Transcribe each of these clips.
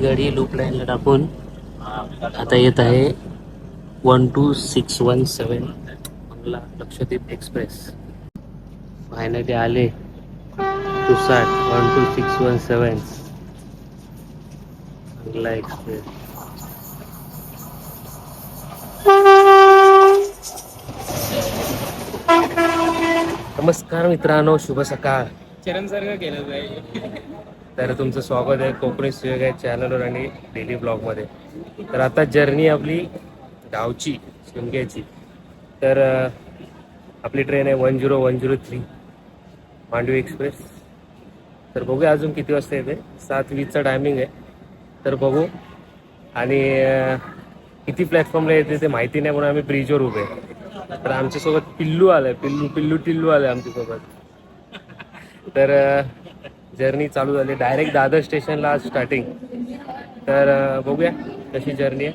गाडी लूप लाईनला टाकून आता येत आहे 12617 मंगला लक्षद्वीप एक्सप्रेस. फायनली आले तुसाट 12617 मंगला एक्सप्रेस. नमस्कार मित्रांनो, शुभ सकाळ. चरण सारखं केलं पाहिजे. तर तुमचं स्वागत आहे कोकणी सुयोग आहे चॅनलवर आणि डेली ब्लॉगमध्ये. तर आता जर्नी आपली गावची शिमग्याची. तर आपली ट्रेन आहे 10103 मांडवी एक्सप्रेस. तर बघूया अजून किती वाजता येते. 7:20चा टायमिंग आहे. तर बघू. आणि किती प्लॅटफॉर्मला येते ते माहिती नाही, म्हणून आम्ही ब्रिजवर उभे आहे. तर आमच्यासोबत पिल्लू आलाय, टिल्लू आलाय आमच्यासोबत. तर जर्नी चालू झाली डायरेक्ट दादर स्टेशनला आज स्टार्टिंग. तर बघूया कशी जर्नी आहे.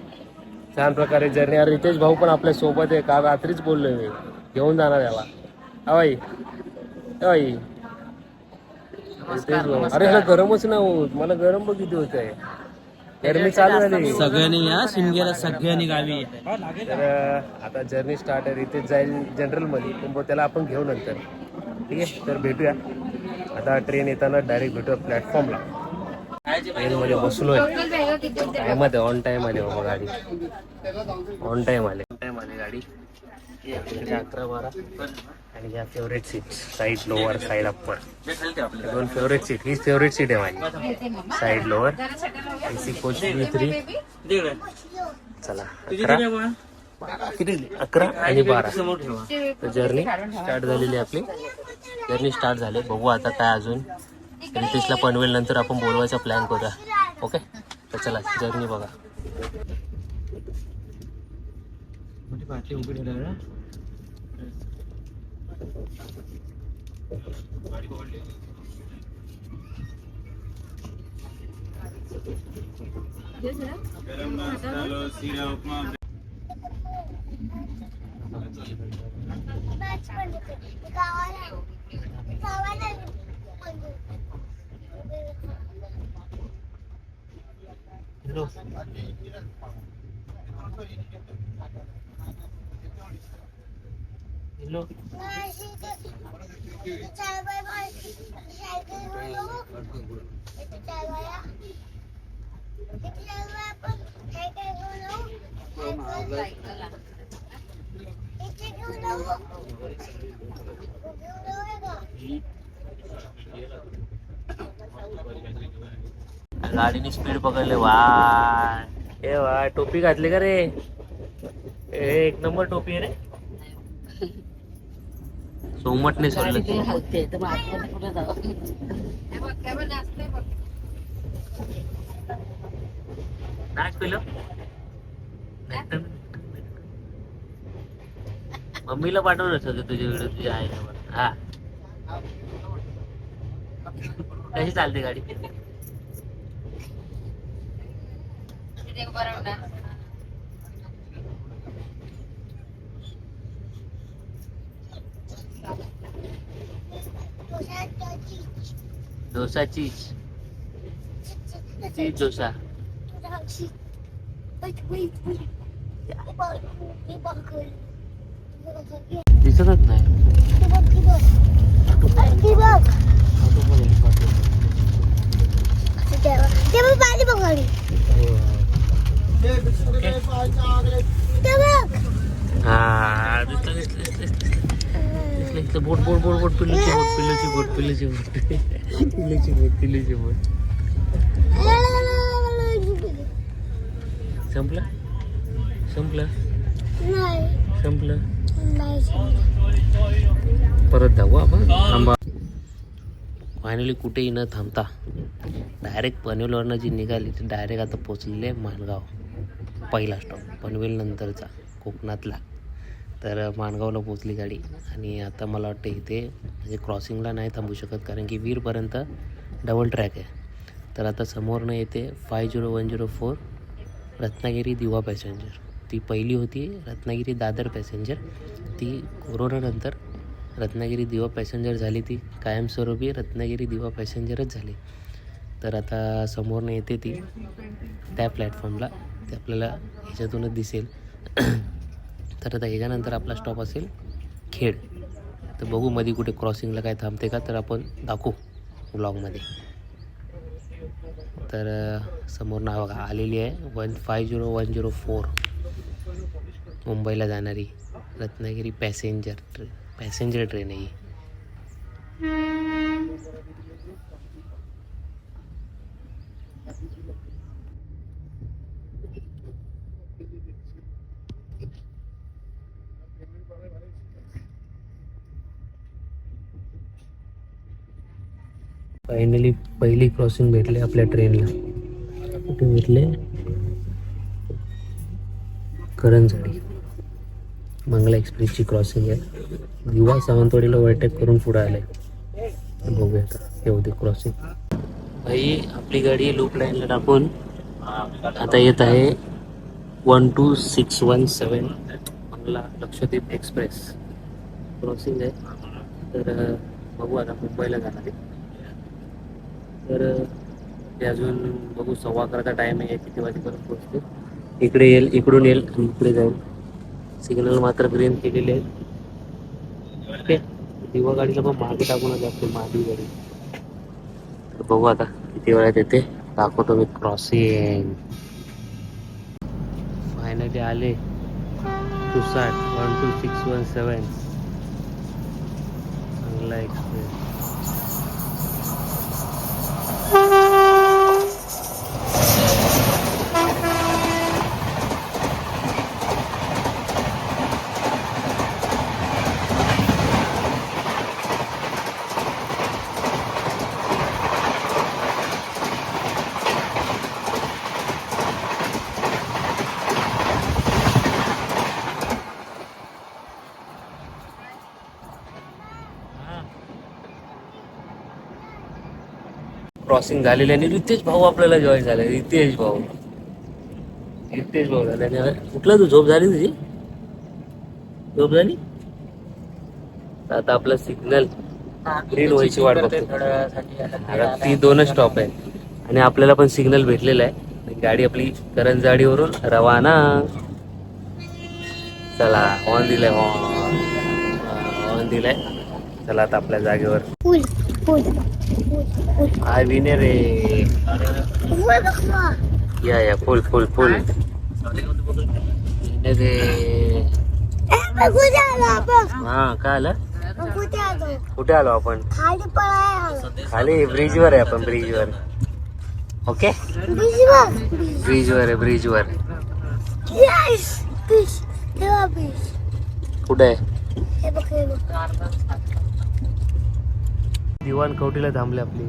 छान प्रकारे जर्नी. अरे रितेश भाऊ पण आपल्या सोबत आहे. काल रात्रीच बोललोय मी घेऊन जाणार याला. अवाई अवाई रितेश भाऊ. अरे ह्याला गरमच नाही होत. मला गरम बघ किती होत आहे. गरमी चालू झाली सगळ्यांनी या शिमग्याला सगळ्यांनी गावी. तर आता जर्नी स्टार्ट आहे. रितेश जाईल जनरलमध्ये, पण त्याला आपण घेऊ नंतर. ठीक आहे, तर भेटूया. आता ट्रेन येताना डायरेक्ट भेटूया प्लॅटफॉर्मला. ट्रेनमध्ये बसलोय. टायमात आहे, ऑन टाईम आले बाबा गाडी. ऑन टाईम आले गाडी. 11-12 आणि ह्या favourite seat, side lower side upper. दोन फेवरेट सीट. हीच फेवरेट सीट आहे माझी, side lower. AC coach B3. चला 11 आणि 12. तर जर्नी स्टार्ट झालेली आहे आपली. जर्नी स्टार्ट झाली. बघू आता काय अजून. रितेशला पनवेल नंतर आपण बोलवायचा प्लॅन करूया. ओके, तर चला जर्नी बघा. गाडीने स्पीड पकडले. वा ए वा, टोपी घातली का रे. एक नंबर टोपी आहे रे. सोमटने सोडलं. नाच पिलं. मम्मीला पाठवलं सगळं तुझ्या व्हिडिओ तुझ्या आईला. हा, कशी चालते गाडी. डोसा चीज डोसा. दिसतच नाही. हा दिसलं. बोट बोट बोट बोट पिल्लूची बोट पिल्लूची बोट. संपलं. परत जाऊ आपण. थांबा. फायनली कुठेही न थांबता डायरेक्ट पनवेलवरनं जी निघाली ती डायरेक्ट आता पोचलेले माणगाव. पहिला स्टॉप पनवेल नंतरचा कोकणातला. तर माणगावला पोचली गाडी. आणि आता मला वाटतं इथे म्हणजे क्रॉसिंगला नाही थांबू शकत, कारण की वीरपर्यंत डबल ट्रॅक आहे. तर आता समोरनं येते 50104 रत्नागिरी दिवा पॅसेंजर. ती पहिली होती रत्नागिरी दादर पॅसेंजर. ती कोरोनानंतर रत्नागिरी दिवा पॅसेंजर झाली. ती कायमस्वरूपी रत्नागिरी दिवा पॅसेंजरच झाली. तर आता समोरनं येते ती त्या प्लॅटफॉर्मला, ते आपल्याला ह्याच्यातूनच दिसेल. तर आता ह्याच्यानंतर आपला स्टॉप असेल खेड. तर बघू मध्ये कुठे क्रॉसिंगला काय थांबते का, तर आपण दाखवू ब्लॉगमध्ये. तर समोर नाव बघा आलेली आहे 150104 मुंबईला जाणारी रत्नागिरी पॅसेंजर ट्रेन आहे ही. फायनली पहिली क्रॉसिंग भेटले आपल्या ट्रेनला. कुठे भेटले? करंजवाडी मंगला एक्सप्रेसची क्रॉसिंग आहे. दिवा सावंतवाडीला ओव्हरटेक करून पुढे आले. बघूया आता येऊ दे क्रॉसिंग. भाई आपली गाडी लूप लाईनला टाकून आता येत आहे 12617 मंगला लक्षद्वीप एक्सप्रेस क्रॉसिंग आहे. तर बघू आता मुंबईला जाणार आहे. तर ते अजून बघू 11:15चा टाईम आहे. किती वाजेपर्यंत पोहोचते. इकडे येईल, इकडून येईल आणि इकडे जाईल. सिग्नल मात्र ग्रीन केलेले आहेत. ओके, दिवा गाडीला पण मागे टाकूनच असते माझी गाडी. तर बघू आता किती वेळात येते, दाखवतो मी क्रॉसिंग. फायनली आले 12617 मंगला एक्सप्रेस. क्रॉसिंग झालेली आणि रितेश भाऊ आपल्याला जॉईन झाले. रितेश भाऊ झाल्याने कुठला तू झोप झाली तुझी? झोप झाली? आता आपलं सिग्नल ग्रीन व्हायची वाट बघतो. ती 2च स्टॉप आहे आणि आपल्याला पण सिग्नल भेटलेला आहे. गाडी आपली करंजवाडीवरून रवाना. चला हॉर्न दिलाय, हॉर्न दिलाय. चला आता आपल्या जागेवर. हाय विनर रे. या फुल हा. काय आलं? कुठे आलो आपण? खाली ब्रिजवर आहे आपण. ब्रिजवर. ओके, ब्रिजवर. कुठे आहे? दिवाण कवटीला थांबले आपली.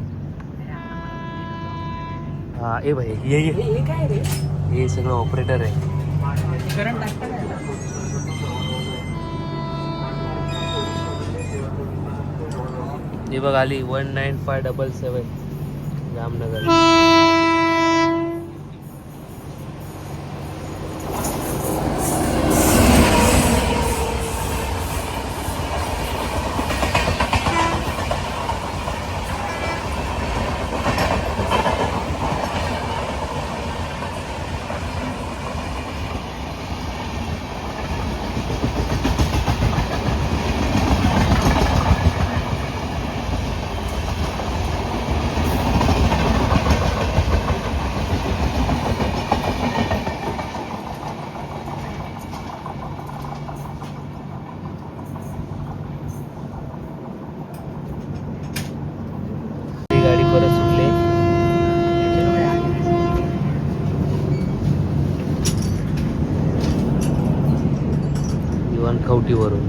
हा ए भाई ये काय रे? हे सगळं ऑपरेटर आहे. हे बघ आली 19577 जामनगर. गाडी परत सुटली. दिवाण खवटीवरून.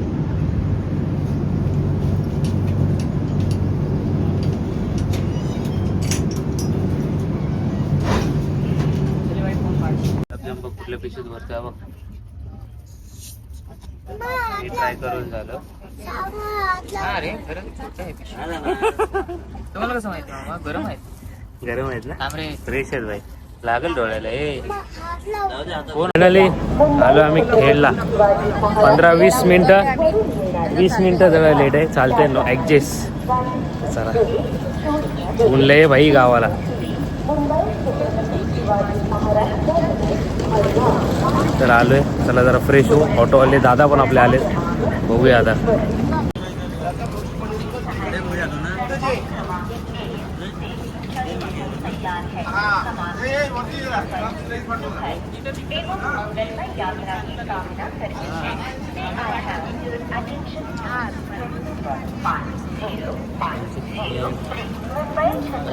कुठल्या पेशेत भरता बघ. ट्राय करून झालं. तुम्हाला कसं माहिती मामा? गरम आहेत ना. थांब रे. फ्रेश आहेत भाई. लागल डोळ्याला. फायनली आलो आम्ही खेडला. 15-20 मिनिटं जरा लेट आहे. चालते नो ॲडजस्ट. चला ऊन लय भाई गावाला. तर आलोय, चला जरा फ्रेश होऊ. ऑटोवाले दादा पण आपले आले, बघूया आता.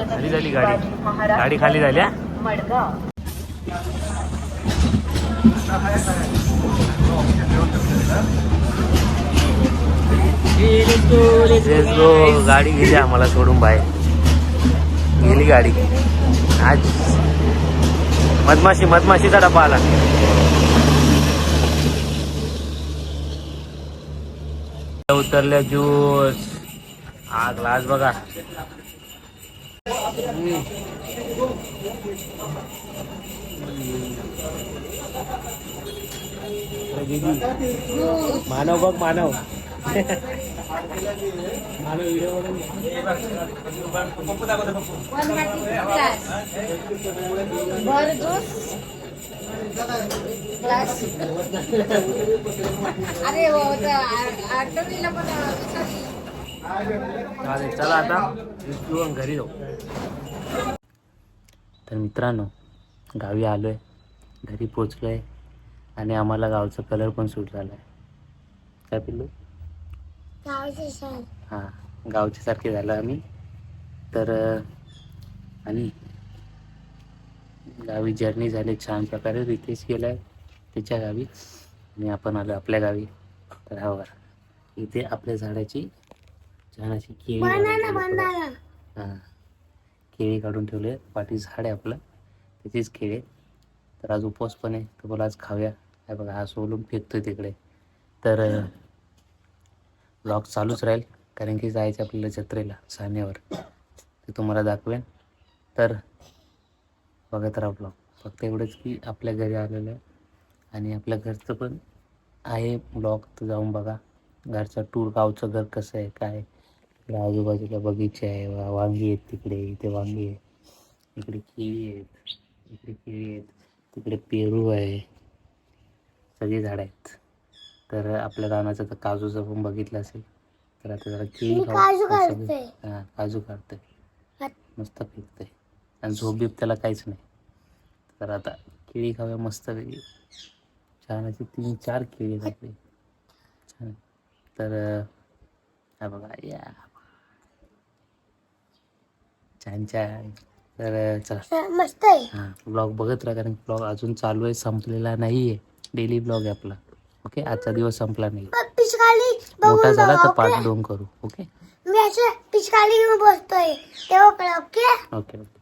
खाली झाली गाडी, गाडी खाली झाली. गाडी गेली आम्हाला सोडून बाहेर, गेली गाडी. आज मधमाशीचा डबा आला. उतरल्या ज्यूस हा ग्लास बघा. मानव बघ, मानव व्हिडिओ चला आता घरी जाऊ. तर मित्रांनो, गावी आलोय, घरी पोचलोय आणि आम्हाला गावचा कलर पण सूट झालाय. काय पिल्लू? हां, गावच्या सारखे झालं आम्ही. तर आणि गावी जर्नी झाली छान प्रकारे. रितेश गेलाय त्याच्या गावी आणि आपण आलो आपल्या गावी. तर हा बघा, इथे आपल्या झाडाची छान अशी केळी केळी काढून ठेवले. पाठी झाड आहे आपलं, त्याचीच केळी. तर आज उपवास पण आहे, तर बोला आज खाऊया. काय बघा, हा सोलून फेकतोय तिकडे. तर ब्लॉग चालूच राहील, कारण की जायचं आपल्याला जत्रेला सानेवर, ते तुम्हाला दाखवेन. तर बघत राहा ब्लॉग. फक्त एवढंच की आपल्या घरी आलेलं आहे आणि आपल्या घरचं पण आहे ब्लॉग, तर जाऊन बघा. घरचा टूर, गावचं घर कसं आहे, काय. इकडे आजूबाजूला बगीचे आहे, वांगी आहेत तिकडे, इथे वांगी आहे, इकडे केळी आहेत, इकडे केळी आहेत, तिकडे पेरू आहे, सगळी झाडं आहेत. तर आपल्या रानाचं तर काजूचं पण बघितलं असेल. तर आता जरा केळी हां, काजू काढतोय, मस्त पिकतंय आणि झोप बीप त्याला काहीच नाही. तर आता केळी खाऊया मस्त वेगळी, छान अशी 3-4 केळी घातली छान. तर हा बघा, या छान छान. तर चला मस्त आहे. हां, ब्लॉग बघत राहा, कारण ब्लॉग अजून चालू आहे, संपलेला नाही आहे. डेली ब्लॉग आहे आपला. ओके, आजचा दिवस संपला नाही, मोठा झाला तर पार्ट 2 करू. ओके, मी असं पिचकाली घेऊन बसतोय तेव्हा. Okay okay.